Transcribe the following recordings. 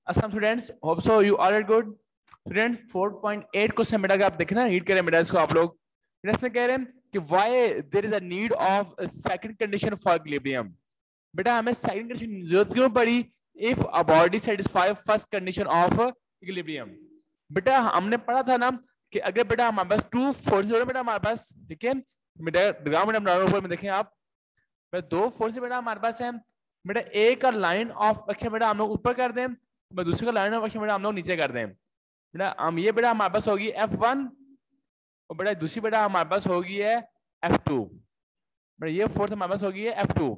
अस्सलाम students, hope so you are good. Student 4.8 question बेटा आप देखें ना, रीड करें बेटा इसको आप लोग। इसमें कह रहे हैं कि why there is a need of second condition for equilibrium. बेटा हमें सेकंड कंडीशन की जरूरत क्यों पड़ी if a body satisfy first condition of equilibrium. बेटा हमने पढ़ा था ना कि अगर बेटा हमारे पास टू फोर्सेस हो बेटा हमारे पास, ठीक है बेटा ऊपर में देखें आप, दो फोर्सेस बेटा हमारे पास है बेटा। एक का लाइन ऑफ एक्शन बेटा हम लोग ऊपर कर दें, दूसरे का लाइन ऑफ एक्शन बेटा हम लोग नीचे कर दें। बेटा हम ये बेटा हमारे पास होगी F1 और बेटा दूसरी बेटा हमारे पास होगी है F2। बेटा ये फोर्स हमारे पास होगी है F2।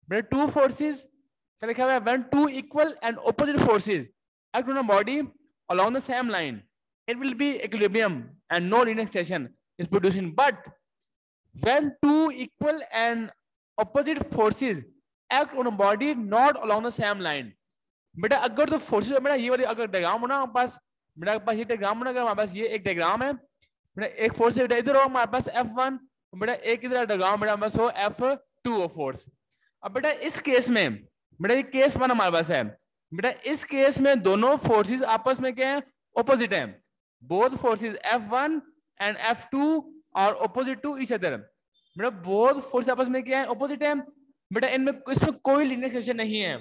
बेटा टू फोर्सेस क्या लिखा हुआ है, when two equal and opposite forces act on a body along the same line it will be equilibrium and no linear acceleration is produced in, but when two equal and opposite forces act on a body not along the same line। बेटा अगर तो forces बेटा ये वाली अगर diagram हो ना हमारे पास, बेटा पास ये डायग्राम होना, अगर हमारे पास ये एक डायग्राम है बेटा, एक फोर्स बेटा इधर हो हमारे पास F1, बेटा एक इधर डायग्राम बेटा हमारे पास हो F2 हो फोर्स। अब बेटा इस केस में बेटा ये केस 1 हमारे पास है बेटा, इस केस में दोनों फोर्सेस आपस में क्या है, ऑपोजिट है। Both forces F1 and F2 और ऑपोजिट टू ईच अदर। बेटा बोथ फोर्सेस आपस में क्या है, ऑपोजिट है बेटा। इनमें इसमें कोई लीनियर एक्सेलेरेशन नहीं है,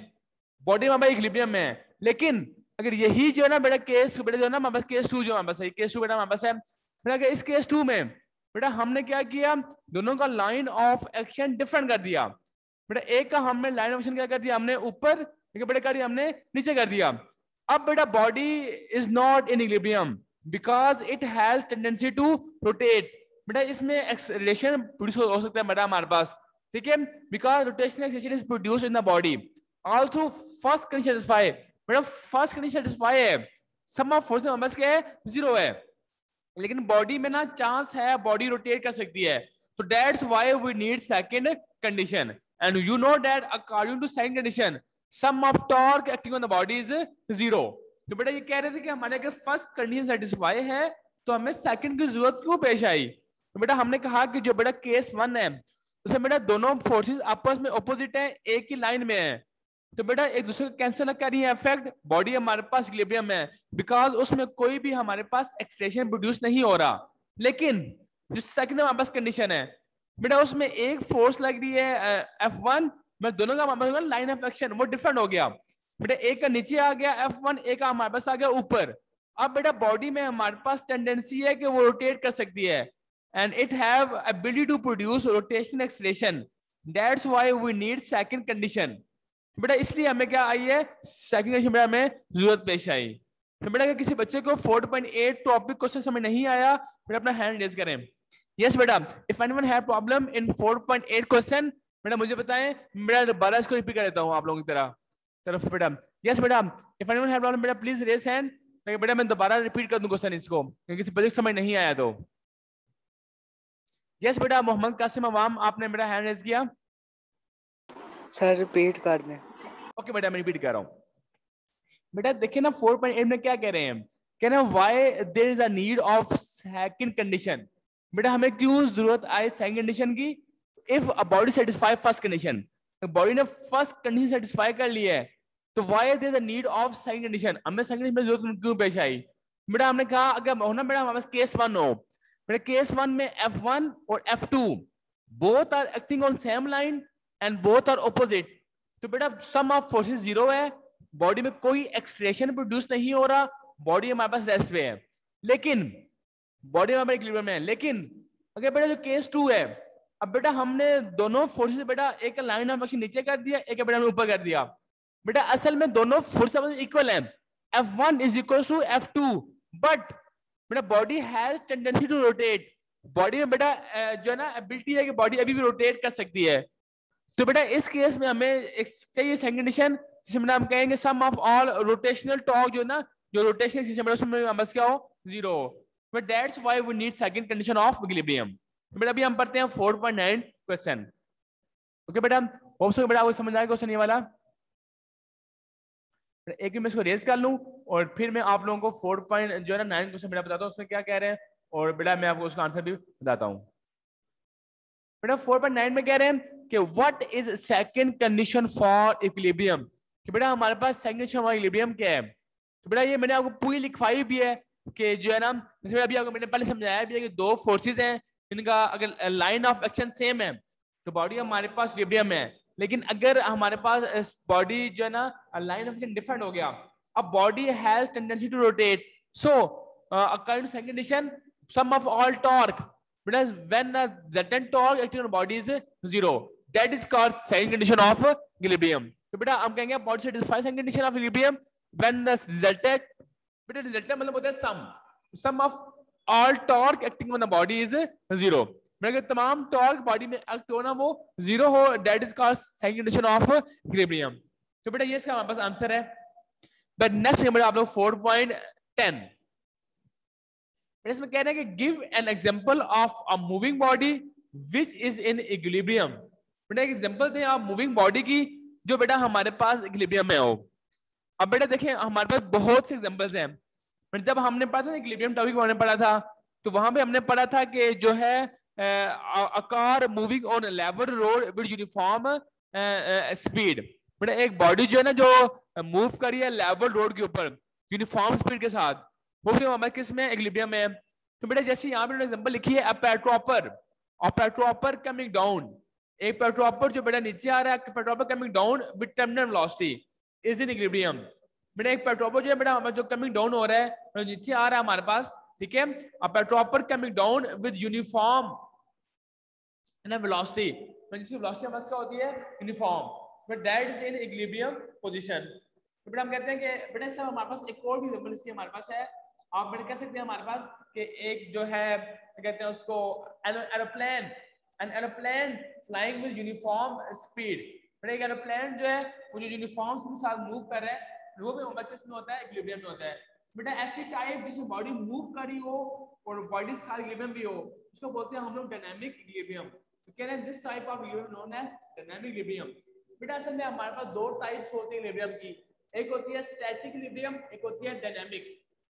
बॉडी हमारे इक्विलिब्रियम में है। लेकिन अगर यही जो है ना बेटा केस बेटा जो है ना हमारे पास केस 2 जो हमारे पास है, केस 2 बेटा हमारे पास है बेटा, इस केस 2 में बेटा हमने क्या किया, दोनों का लाइन ऑफ एक्शन डिफरेंट कर दिया बेटा। एक का हमने लाइन ऑफ एक्शन क्या कर दिया, हमने ऊपर बेटा कर दिया, हमने नीचे कर दिया। अब बेटा body is not in equilibrium because it has tendency to rotate. बेटा इसमें एक्सेलरेशन प्रोड्यूस हो सकता है बेटा हमारे पास, ठीक है, because rotational acceleration is produced in the body all through first condition satisfy. बेटा फर्स्ट कंडीशन सेटिस्फाई है, सम ऑफ फोर्सेस हमारे पास क्या है, 0 है, लेकिन बॉडी में ना चांस है बॉडी रोटेट कर सकती है। तो that's why we need second condition, and you know that according to second condition sum of torque acting on the body is 0। तो बेटा ये कह रहे थे कि हमारे अगर फर्स्ट कंडीशन सेटिस्फाई है तो हमें सेकंड की जरूरत क्यों पेश आई। तो बेटा हमने कहा कि जो बेटा केस 1 है उसमें बेटा दोनों फोर्सेस आपस में ऑपोजिट है, एक ही लाइन में है, तो बेटा एक दूसरे को कैंसिल कर रही है इफेक्ट, बॉडी हमारे पास इक्विलिब्रियम में है बिकॉज उसमें कोई भी हमारे पास एक्सलेशन प्रोड्यूस नहीं हो रहा। लेकिन जो सेकंड हमारे पास कंडीशन है बेटा, उसमें एक फोर्स लग रही है F1 में, दोनों का हमारे पास लाइन ऑफ एक्शन वो डिफरेंट हो गया बेटा। एक का नीचे आ गया F1, एक का हमारे पास आ गया ऊपर। अब बेटा बॉडी में हमारे पास टेंडेंसी है कि वो रोटेट कर सकती है and it have ability to produce rotational acceleration, that's why we need second condition. बेटा इसलिए हमें क्या आई है, सेकंड कंडीशन बेटा हमें जरूरत पेश आई। तो बेटा अगर किसी बच्चे को 4.8 टॉपिक क्वेश्चन समझ नहीं आया बेटा अपना हैंड रेज करें। यस बेटा, if anyone have problem in 4.8 question बेटा मुझे बताएं, बेटा दोबारा इसको रिपीट कर देता हूं आप लोगों की तरफ बेटा। यस बेटा, इफ एनीवन हैव प्रॉब्लम बेटा प्लीज रेज हैंड, ताकि बेटा मैं दोबारा रिपीट कर दूं क्वेश्चन इसको, क्योंकि किसी बच्चे को समझ नहीं आया तो। यस बेटा, मोहम्मद कासिम अवाम आपने बेटा हैंड रेज किया। सर रिपीट कर दें। ओके बेटा मैं रिपीट कर रहा हूं। बेटा देखिए ना 4.8 में क्या कह रहे हैं, कह रहे हैं why there is a need of second condition. बेटा हमें क्यों जरूरत आई सेकंड कंडीशन की, if a body satisfy first condition, तो बॉडी ने फर्स्ट कंडीशन सेटिस्फाई कर ली है, तो why there is a need of second condition, हमें सेकंड कंडीशन में जरूरत क्यों पेश आई। बेटा हमने कहा अगर होना बेटा हमारे पास केस 1 हो, बेटा केस 1 में F1 और F2 both are acting on same line and both are opposite, तो बेटा सम ऑफ फोर्सेस 0 है, बॉडी में कोई एक्सलेशन प्रोड्यूस नहीं हो रहा, बॉडी हमारे पास रेस्ट पे है, लेकिन बॉडी हमारे इक्विलिब्रियम में है। लेकिन अगर बेटा जो केस 2 है, अब बेटा हमने दोनों फोर्सेस बेटा एक का लाइन ऑफ एक्शन नीचे कर दिया, एक बेटा हमने ऊपर कर दिया। बेटा असल में दोनों फोर्सेस इक्वल है, F1 is equal to F2, but बेटा body has tendency to rotate, body में बेटा जो है ना एबिलिटी है कि बॉडी अभी भी रोटेट कर सकती है। तो बेटा इस केस में हमें एक चाहिए सेकंड कंडीशन, जिसमें हम कहेंगे सम ऑफ ऑल रोटेशनल टॉर्क जो ना, जो रोटेशनल सिस्टम है उसमें बस क्या हो, 0। But that's why we need second condition of equilibrium. बेटा अभी हम पढ़ते हैं 4.9 क्वेश्चन। ओके बेटा, होप सो बेटा आपको समझ आएगा क्वेश्चन ये वाला। एक मैं इसको रेज कर लूं और फिर मैं आप लोगों को 4. जो है ना 9 क्वेश्चन बेटा बताता हूँ उसमें क्या कह रहे हैं, और बेटा मैं आपको उसका आंसर भी बताता हूँ। बेटा 4.9 में कह रहे हैं कि what is second condition for equilibrium, कि बेटा हमारे पास सेकंड कंडीशन फॉर इक्विलिब्रियम क्या है। तो बेटा ये मैंने आपको पूरी लिखवाई भी है कि जो है ना, जैसे अभी आपको मैंने पहले समझाया भी है कि दो फोर्सेस हैं, इनका अगर लाइन ऑफ एक्शन सेम है तो बॉडी हमारे पास इक्विलिब्रियम है। लेकिन अगर हमारे पास बॉडी जो है ना लाइन ऑफ एक्शन डिफरेंट हो गया, अब body has tendency to rotate, so according to second condition sum of all torque, because when the resultant torque acting on body is 0, that is called second condition of equilibrium. तो बेटा हम कहेंगे body satisfies second condition of equilibrium when the resultant, बेटा resultant मतलब होता है sum of all torque acting on the body is 0, मतलब तमाम torque बॉडी में एक्ट होना वो 0 हो, that is called second condition of equilibrium. तो बेटा ये इसका हमारे पास आंसर है। बट नेक्स्ट बेटा आप लोग 4.10 इसमें कह रहे हैं कि give an example of a moving body which is in equilibrium. बेटा एक एग्जांपल दें आप मूविंग बॉडी की जो बेटा हमारे पास इक्विलिब्रियम में हो। अब बेटा देखें हमारे पास बहुत से एग्जांपल्स हैं। जब हमने पढ़ा था इक्विलिब्रियम टॉपिक हमने पढ़ा था तो वहां पे हमने पढ़ा था कि जो है a car moving on a level road with uniform speed। बेटा एक बॉडी जो है ना जो मूव करी है लेवल रोड के ऊपर यूनिफॉर्म स्पीड के साथ, वो भी हमारे किस में इक्विलिब्रियम में है। तो बेटा जैसे यहाँ पे एग्जांपल लिखी है पेट्रोपर कमिंग डाउन, एक पेट्रोपर जो बेटा नीचे आ रहा है, पेट्रोपर coming down with terminal velocity is in equilibrium. बेटा एक पेट्रोपर जो है बेटा हमारा जो कमिंग डाउन हो रहा है नीचे आ रहा है हमारे पास, ठीक है, अ पेट्रोपर coming down with uniform velocity, जिसकी वेलोसिटी हमारे क्या होती है uniform, but that is in equilibrium position. तो बेटा हम कहते हैं कि बेटा इसका हमारे पास एक और भी एग्जांपल इसकी हमारे पास है। आप बेटा कह सकते हैं हमारे पास कि एक जो है कहते हैं उसको aeroplane flying with uniform speed. बेटा एक एरोप्लेन जो है वो जो यूनिफॉर्म के साथ मूव कर रहा है वो भी हमारे किस में होता है इक्विलिब्रियम में होता है। बेटा ऐसी टाइप जिसमें बॉडी मूव कर रही हो और बॉडी साथ इक्विलिब्रियम भी हो उसको बोलते हैं हम लोग डायनामिक इक्विलिब्रियम। तो कह रहे हैं this type of equilibrium known as dynamic equilibrium. बेटा असल में हमारे पास दो टाइप्स होती है इक्विलिब्रियम की, एक होती है स्टैटिक इक्विलिब्रियम, एक होती है डायनामिक।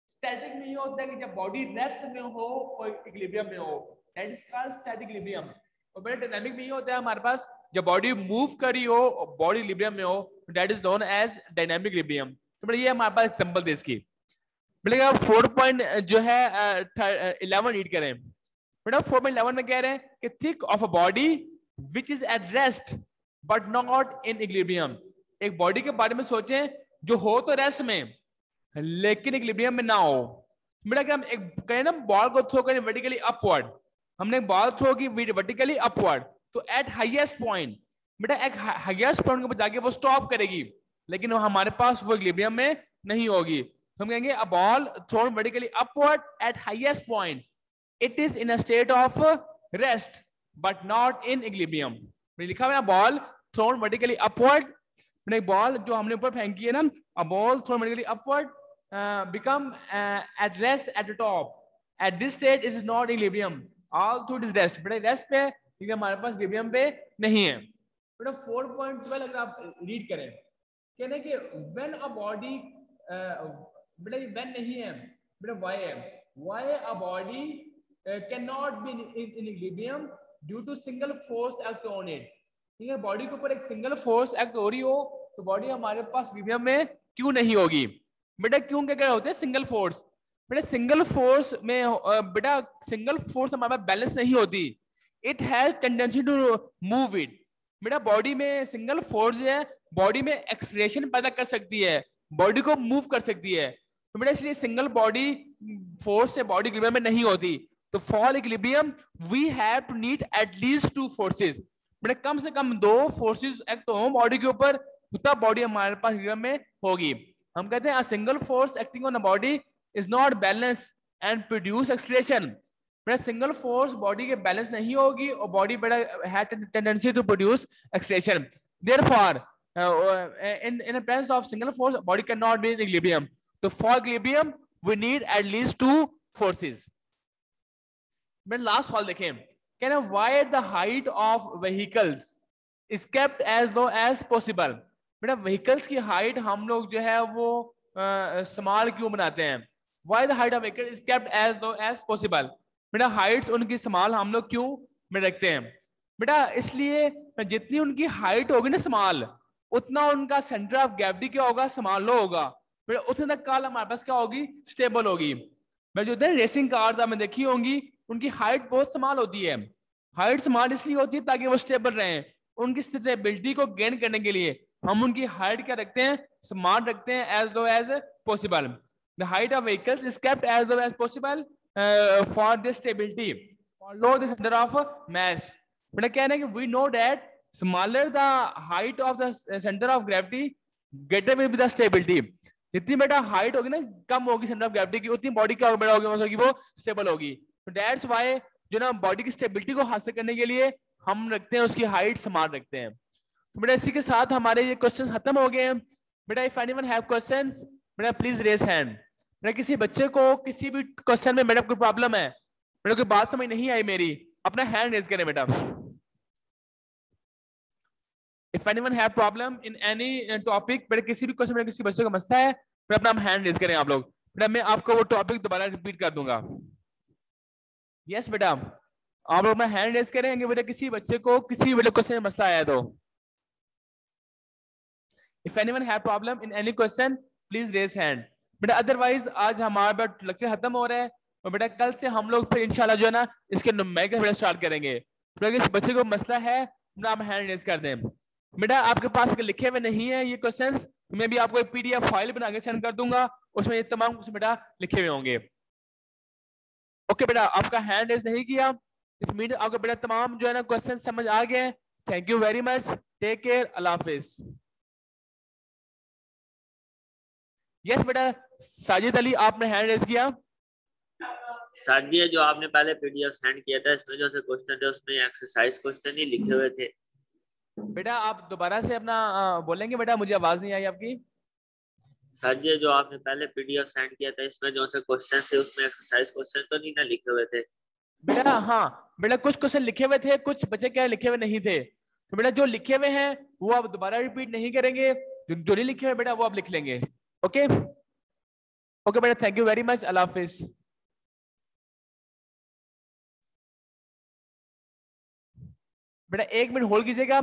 स्टैटिक में ये होता है कि जब बॉडी रेस्ट में हो और इक्विलिब्रियम में हो, that is called static equilibrium. और बेटा डायनामिक में ये होता है हमारे पास जब बॉडी मूव कर रही हो और बॉडी इक्विलिब्रियम में हो, that is known as dynamic equilibrium. तो बेटा ये हमारे पास एग्जांपल दे इसकी। बेटा 4 पॉइंट जो है 11 रीड करें। बेटा 4.11 में कह रहे हैं कि thick of a body which is at rest but not in equilibrium. एक बॉडी के बारे में सोचें जो हो तो रेस्ट में लेकिन इक्विलिब्रियम में ना हो। बेटा क्या हम एक कहें ना बॉल को थ्रो करें वर्टिकली अपवर्ड, हमने बॉल थ्रो की वर्टिकली अपवर्ड, तो एट हाईएस्ट पॉइंट बेटा एक हाईएस्ट पॉइंट के जाके वो स्टॉप करेगी, लेकिन वो हमारे पास वो इक्विलिब्रियम में नहीं होगी। तो हम कहेंगे a ball thrown vertically upward eight highest point, it is in a state of rest but not in equilibrium. लिखा हुआ है बॉल थ्रोन वर्टिकली अपवर्ड, एक बॉल जो हमने ऊपर फेंकी है ना, a ball thrown vertically upward become at rest at the top, at this stage is not equilibrium, all through this rest, बेटा रेस्ट पे ठीक है हमारे पास इक्विलिब्रियम पे नहीं है। बेटा 4.12 अगर आप रीड करें कहने कि when a body बेटा when नहीं है बेटा why a body cannot be in equilibrium due to single force act on it। ठीक है, बॉडी के ऊपर एक सिंगल फोर्स एक्ट हो रही हो तो बॉडी हमारे पास इक्विलिब्रियम में क्यों नहीं होगी। बेटा क्यों क्या होते हैं सिंगल फोर्स, बेटा सिंगल फोर्स में बेटा सिंगल फोर्स हमारे पास बैलेंस नहीं होती, it has tendency to move it. बेटा बॉडी में सिंगल फोर्स है बॉडी में एक्सलेरेशन पैदा कर सकती है, बॉडी को मूव कर सकती है। तो बेटा इसलिए सिंगल बॉडी फोर्स से बॉडी इक्विलिब्रियम में नहीं होती। तो for equilibrium we have to need at least 2 forces, बेटा कम से कम 2 फोर्सेस एक्ट हो बॉडी के ऊपर तब बॉडी हमारे पास इक्विलिब्रियम में होगी। हम कहते हैं a single force acting on a body is not balanced and produce acceleration। बेटा सिंगल फोर्स बॉडी के बैलेंस नहीं होगी और बॉडी बेटा है tendency to produce acceleration, therefore in the presence of single force body cannot be in equilibrium। तो for equilibrium we need at least 2 forces। बेटा last सवाल देखें, कहना why the height of vehicles is kept as low as possible। बेटा vehicles की height हम लोग जो है वो स्मॉल क्यों बनाते हैं, why the height of vehicle is kept as low as possible. बेटा हाइट्स उनकी स्मॉल हम लोग क्यों में रखते हैं, बेटा इसलिए जितनी उनकी हाइट होगी ना स्मॉल उतना उनका सेंटर ऑफ ग्रेविटी क्या होगा स्मॉल लो होगा, बेटा उतने तक कार हमारे पास क्या होगी, स्टेबल होगी। मैं जो रेसिंग कार्स आपने देखी होंगी, उनकी हाइट बहुत स्मॉल होती है। हाइट स्मॉल इसलिए होती है ताकि वो स्टेबल रहें। उनकी स्टेबिलिटी को गेन करने के लिए हम उनकी हाइट क्या रखते हैं, स्मॉल रखते हैं, as low as possible. The height of vehicles is kept as low as possible for the stability, for low the centre of mass. बेटा क्या है कि we know that smaller the height of the centre of gravity, greater will be the stability. जितनी बेटा height होगी ना, कम होगी centre of gravity की, उतनी बॉडी क्या बेटा होगी, वो स्टेबल होगी। तो दैट्स व्हाई जो ना बॉडी की स्टेबिलिटी को हासिल करने के लिए हम रखते हैं उसकी हाइट समान रखते हैं। तो बेटा इसी के साथ हमारे ये क्वेश्चंस खत्म हो गए हैं। बेटा इफ एनीवन हैव क्वेश्चंस, बेटा प्लीज रेज हैंड। बेटा किसी बच्चे को किसी भी क्वेश्चन में बेटा कोई प्रॉब्लम है, बेटा कोई बात समझ नहीं आई मेरी, अपना हैंड रेज करें बेटा। If anyone have problem in any topic, बेटा किसी भी क्वेश्चन में किसी बच्चे का मसला है, बेटा अपना हैंड रेज करें आप लोग। बेटा मैं आपको वो टॉपिक दोबारा रिपीट कर दूंगा। यस बेटा आप लोग अपना हैंड रेज करेंगे बेटा किसी बच्चे को किसी भी क्वेश्चन में मसला आया तो। If anyone have problem in any question please raise hand. बेटा अदरवाइज आज हमारा लेक्चर खत्म हो रहा है और बेटा कल से हम लोग फिर इंशाल्लाह जो है ना इसके न्यूमेरिकल बेटा स्टार्ट करेंगे। तो अगर इस बच्चे को मसला है तो आप हैंड रेज कर दें। बेटा आपके पास अगर लिखे हुए नहीं है ये क्वेश्चंस, तो मैं भी आपको एक पीडीएफ फाइल बना के सेंड कर दूंगा, उसमें ये तमाम क्वेश्चन बेटा लिखे हुए होंगे। ओके बेटा आपका हैंड रेज नहीं किया, इस मीन आपको बेटा तमाम जो है ना क्वेश्चन समझ आ गए। Thank you very much, take care, अल्लाह हाफिज। यस बेटा साजिद अली आपने हैंड रेज किया। सर जी जो आपने पहले पीडीएफ सेंड किया था इसमें जो से क्वेश्चन थे उसमें एक्सरसाइज क्वेश्चन ही लिखे हुए थे। बेटा आप दोबारा से अपना बोलेंगे बेटा, मुझे आवाज नहीं आई आपकी। सर जी जो आपने पहले पीडीएफ सेंड किया था इसमें जो से क्वेश्चन थे उसमें एक्सरसाइज क्वेश्चन तो नहीं ना लिखे हुए थे। बेटा हाँ बेटा कुछ क्वेश्चन लिखे हुए थे, कुछ बच्चे क्या लिखे हुए नहीं थे। तो बेटा जो लिखे हुए हैं वो आप दोबारा रिपीट नहीं करेंगे, जो नहीं लिखे हुए बेटा वो आप लिख लेंगे। ओके ओके बेटा थैंक यू वेरी मच, अल्लाह हाफिज। बेटा 1 मिनट होल्ड कीजिएगा।